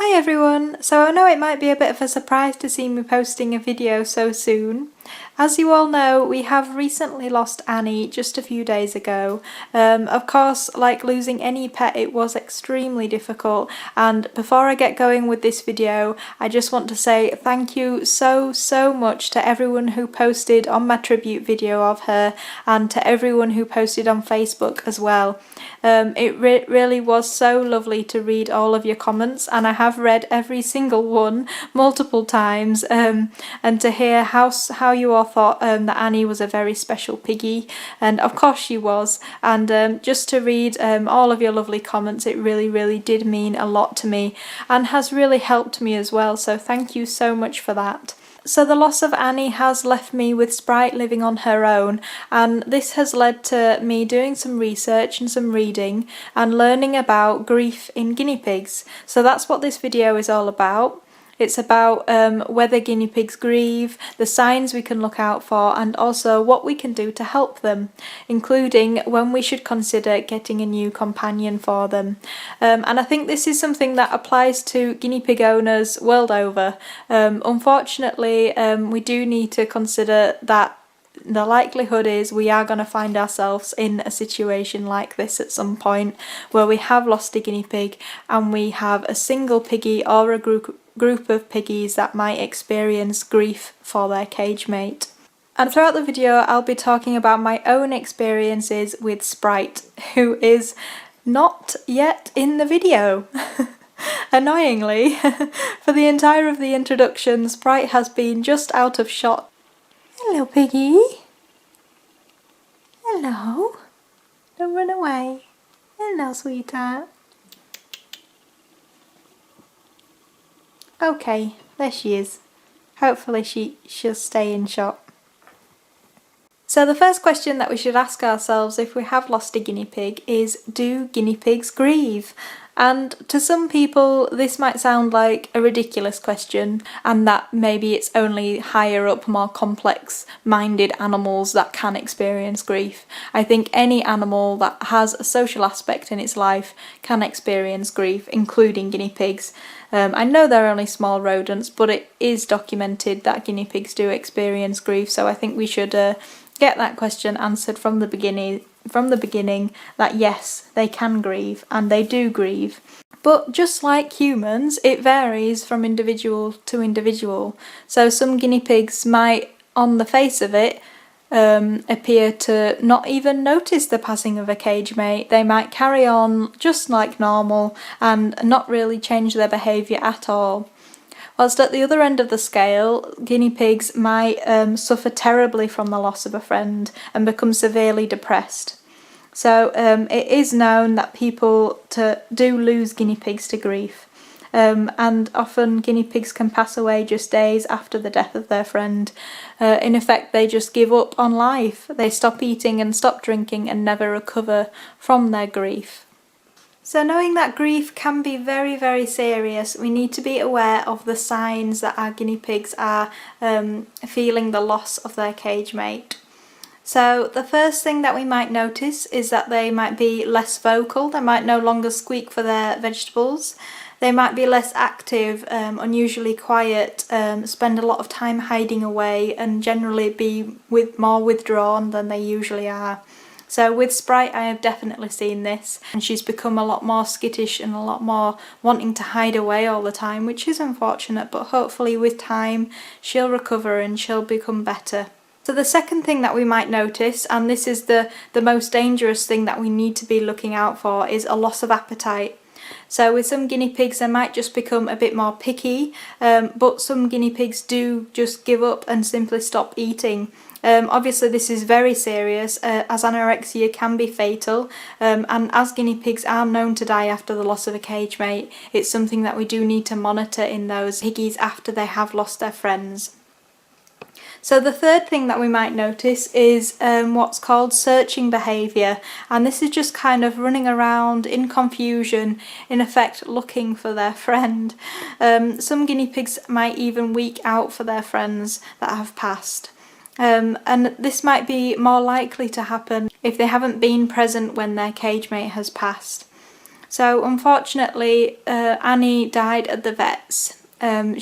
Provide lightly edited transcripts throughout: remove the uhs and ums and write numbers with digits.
Hi everyone! So I know it might be a bit of a surprise to see me posting a video so soon. As you all know, we have recently lost Annie just a few days ago. Of course, like losing any pet, it was extremely difficult, and before I get going with this video, I just want to say thank you so much to everyone who posted on my tribute video of her, and to everyone who posted on Facebook as well. It really was so lovely to read all of your comments, and I have read every single one multiple times, and to hear how you all thought that Annie was a very special piggy, and of course she was, and just to read all of your lovely comments, it really did mean a lot to me and has really helped me as well, so thank you so much for that. So the loss of Annie has left me with Sprite living on her own, and this has led to me doing some research and some reading and learning about grief in guinea pigs. So that's what this video is all about. It's about whether guinea pigs grieve, the signs we can look out for, and also what we can do to help them, including when we should consider getting a new companion for them. And I think this is something that applies to guinea pig owners world over. Unfortunately, we do need to consider that the likelihood is we are going to find ourselves in a situation like this at some point, where we have lost a guinea pig and we have a single piggy or a group of piggies that might experience grief for their cage mate. And throughout the video I'll be talking about my own experiences with Sprite, who is not yet in the video. Annoyingly, for the entire of the introduction, Sprite has been just out of shot. Hello, piggy. Hello. Don't run away. Hello, sweetheart. Okay, there she is. Hopefully she'll stay in shot. So the first question that we should ask ourselves if we have lost a guinea pig is, do guinea pigs grieve? And to some people this might sound like a ridiculous question, and that maybe it's only higher up, more complex minded animals that can experience grief. I think any animal that has a social aspect in its life can experience grief, including guinea pigs. I know they're only small rodents, but it is documented that guinea pigs do experience grief, so I think we should get that question answered from the beginning, that yes, they can grieve and they do grieve. But just like humans, it varies from individual to individual. So some guinea pigs might, on the face of it, appear to not even notice the passing of a cage mate. They might carry on just like normal and not really change their behaviour at all. Whilst at the other end of the scale, guinea pigs might suffer terribly from the loss of a friend and become severely depressed. So it is known that people do lose guinea pigs to grief. And often guinea pigs can pass away just days after the death of their friend. In effect, they just give up on life. They stop eating and stop drinking and never recover from their grief. So knowing that grief can be very serious, we need to be aware of the signs that our guinea pigs are feeling the loss of their cage mate. So the first thing that we might notice is that they might be less vocal. They might no longer squeak for their vegetables. They might be less active, unusually quiet, spend a lot of time hiding away, and generally be more withdrawn than they usually are. So with Sprite I have definitely seen this, and she's become a lot more skittish and a lot more wanting to hide away all the time, which is unfortunate, but hopefully with time she'll recover and she'll become better. So the second thing that we might notice, and this is the most dangerous thing that we need to be looking out for, is a loss of appetite. So with some guinea pigs they might just become a bit more picky, but some guinea pigs do just give up and simply stop eating. Obviously this is very serious, as anorexia can be fatal, and as guinea pigs are known to die after the loss of a cage mate, it's something that we do need to monitor in those piggies after they have lost their friends. So the third thing that we might notice is what's called searching behaviour, and this is just kind of running around in confusion, in effect looking for their friend. Some guinea pigs might even week out for their friends that have passed. And this might be more likely to happen if they haven't been present when their cage mate has passed. So unfortunately Annie died at the vet's.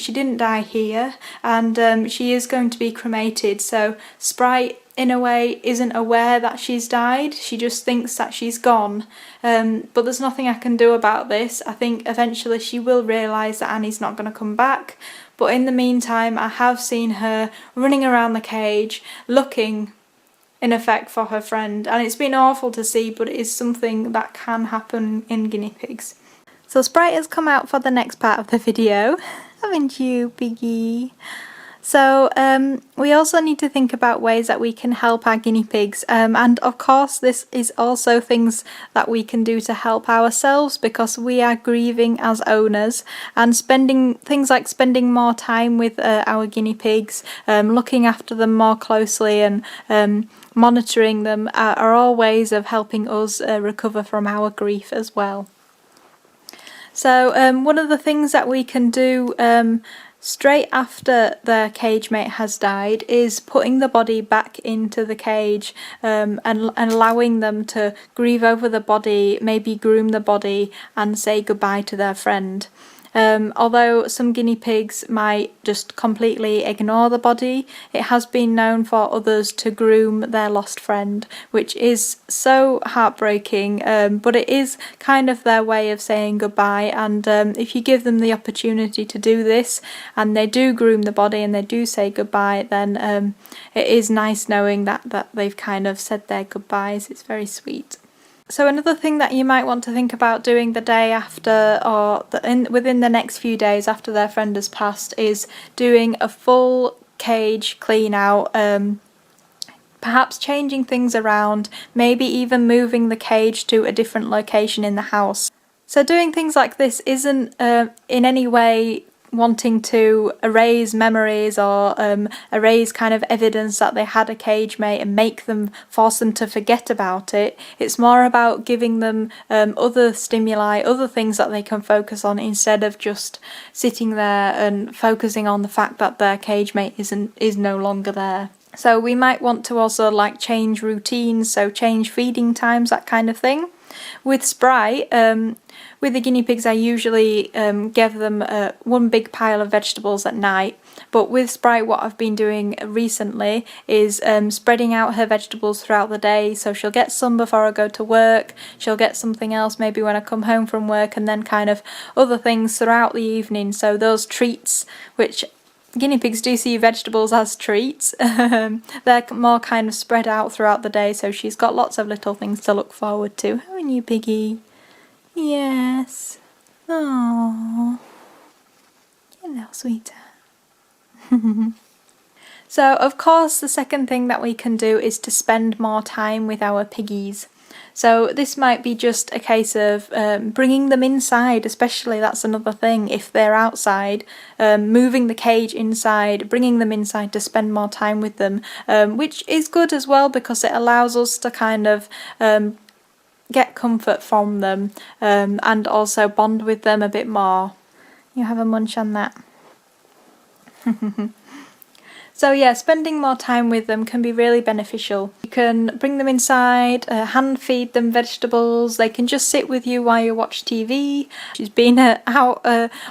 She didn't die here, and she is going to be cremated, so Sprite in a way isn't aware that she's died. She just thinks that she's gone, but there's nothing I can do about this. I think eventually she will realise that Annie's not going to come back, but in the meantime I have seen her running around the cage looking in effect for her friend, and it's been awful to see, but it is something that can happen in guinea pigs. So Sprite has come out for the next part of the video, haven't you, piggy? So we also need to think about ways that we can help our guinea pigs, and of course this is also things that we can do to help ourselves, because we are grieving as owners, and things like spending more time with our guinea pigs, looking after them more closely, and monitoring them are all ways of helping us recover from our grief as well. So one of the things that we can do straight after their cage mate has died is putting the body back into the cage, and allowing them to grieve over the body, maybe groom the body and say goodbye to their friend. Although some guinea pigs might just completely ignore the body, it has been known for others to groom their lost friend, which is so heartbreaking, but it is kind of their way of saying goodbye, and if you give them the opportunity to do this and they do groom the body and they do say goodbye, then it is nice knowing that they've kind of said their goodbyes. It's very sweet. So another thing that you might want to think about doing the day after, or within the next few days after their friend has passed, is doing a full cage clean out, perhaps changing things around, maybe even moving the cage to a different location in the house. So doing things like this isn't in any way wanting to erase memories or erase kind of evidence that they had a cage mate and force them to forget about it. It's more about giving them other stimuli, other things that they can focus on, instead of just sitting there and focusing on the fact that their cage mate is no longer there. So we might want to also change routines, so change feeding times, that kind of thing. With Sprite, with the guinea pigs I usually give them one big pile of vegetables at night, but with Sprite what I've been doing recently is spreading out her vegetables throughout the day, so she'll get some before I go to work, she'll get something else maybe when I come home from work, and then kind of other things throughout the evening. So those treats, which guinea pigs do see vegetables as treats, they're more kind of spread out throughout the day, so she's got lots of little things to look forward to. Haven't you, piggy? Yes. Aww. You little sweetheart. So of course the second thing that we can do is to spend more time with our piggies. So this might be just a case of bringing them inside, especially. That's another thing. If they're outside, moving the cage inside, bringing them inside to spend more time with them, which is good as well, because it allows us to kind of get comfort from them, and also bond with them a bit more. You have a munch on that. So yeah, spending more time with them can be really beneficial. You can bring them inside, hand feed them vegetables, they can just sit with you while you watch TV. She's been out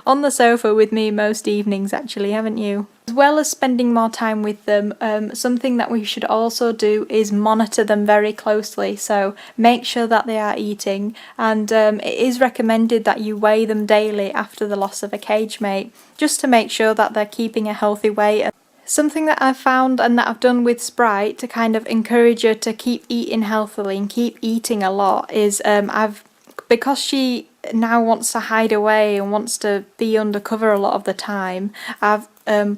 on the sofa with me most evenings actually, haven't you? As well as spending more time with them, something that we should also do is monitor them very closely. So make sure that they are eating, and it is recommended that you weigh them daily after the loss of a cage mate, just to make sure that they're keeping a healthy weight. Something that I've found and that I've done with Sprite to kind of encourage her to keep eating healthily and keep eating a lot is because she now wants to hide away and wants to be undercover a lot of the time, I've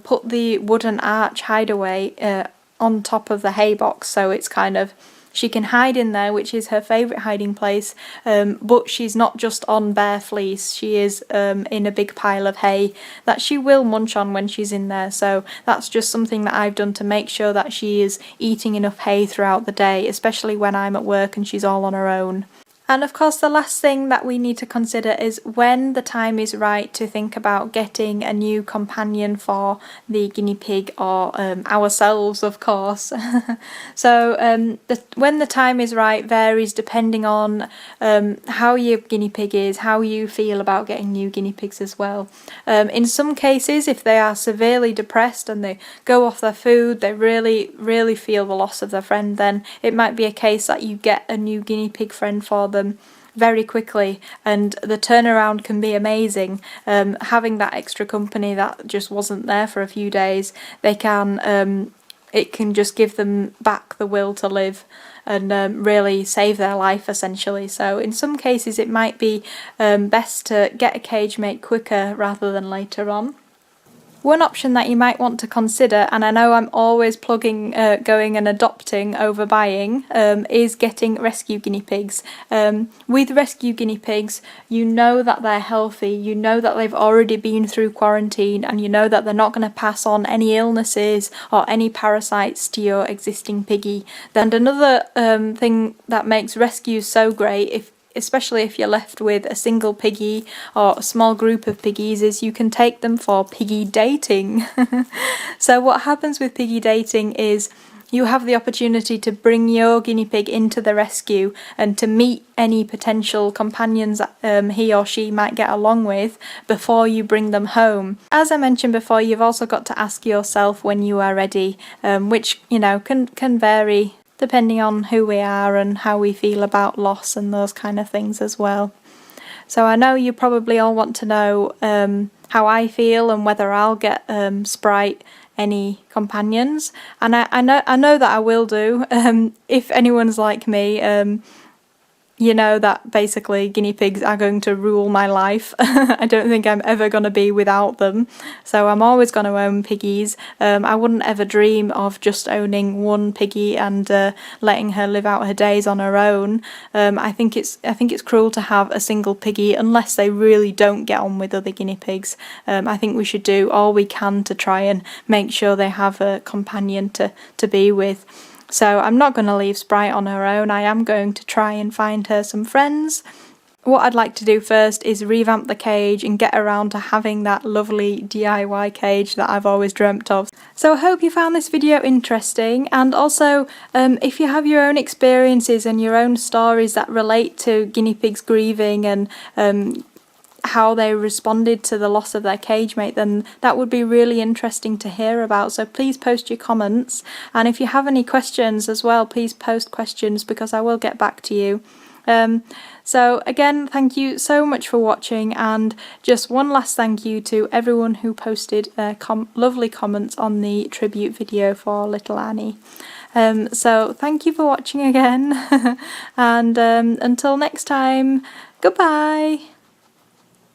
put the wooden arch hideaway on top of the hay box, so it's kind of, she can hide in there, which is her favourite hiding place, but she's not just on bare fleece, she is in a big pile of hay that she will munch on when she's in there. So that's just something that I've done to make sure that she is eating enough hay throughout the day, especially when I'm at work and she's all on her own. And of course the last thing that we need to consider is when the time is right to think about getting a new companion for the guinea pig, or ourselves of course. So when the time is right varies depending on how your guinea pig is, how you feel about getting new guinea pigs as well. In some cases, if they are severely depressed and they go off their food, they really feel the loss of their friend, then it might be a case that you get a new guinea pig friend for them very quickly, and the turnaround can be amazing. Having that extra company that just wasn't there for a few days, it can just give them back the will to live and really save their life essentially. So in some cases it might be best to get a cage mate quicker rather than later on. One option that you might want to consider, and I know I'm always plugging going and adopting over buying, is getting rescue guinea pigs. With rescue guinea pigs, you know that they're healthy, you know that they've already been through quarantine, and you know that they're not going to pass on any illnesses or any parasites to your existing piggy. And another thing that makes rescues so great, especially if you're left with a single piggy or a small group of piggies, is you can take them for piggy dating. So what happens with piggy dating is you have the opportunity to bring your guinea pig into the rescue and to meet any potential companions that he or she might get along with before you bring them home. As I mentioned before, you've also got to ask yourself when you are ready, which can vary depending on who we are and how we feel about loss and those kind of things as well. So I know you probably all want to know how I feel and whether I'll get Sprite any companions, and I know that I will do. If anyone's like me, you know that basically guinea pigs are going to rule my life. I don't think I'm ever going to be without them, so I'm always going to own piggies. I wouldn't ever dream of just owning one piggy and letting her live out her days on her own. I think it's cruel to have a single piggy unless they really don't get on with other guinea pigs. I think we should do all we can to try and make sure they have a companion to be with. So I'm not going to leave Sprite on her own. I am going to try and find her some friends. What I'd like to do first is revamp the cage and get around to having that lovely DIY cage that I've always dreamt of. So I hope you found this video interesting, and also if you have your own experiences and your own stories that relate to guinea pigs grieving and how they responded to the loss of their cage mate, then that would be really interesting to hear about. So please post your comments, and if you have any questions as well, please post questions because I will get back to you. So again, thank you so much for watching, and just one last thank you to everyone who posted lovely comments on the tribute video for little Annie. So thank you for watching again, and until next time, goodbye!